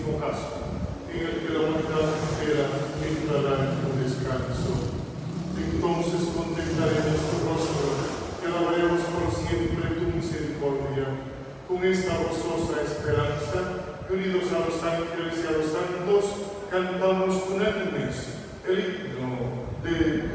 mismo caso, en el que la humanidad entera entrará en un descanso. Entonces contemplaremos tu rostro y alabaremos por siempre tu misericordia. Con esta gozosa esperanza, unidos a los ángeles y a los santos, cantamos unánimes el himno de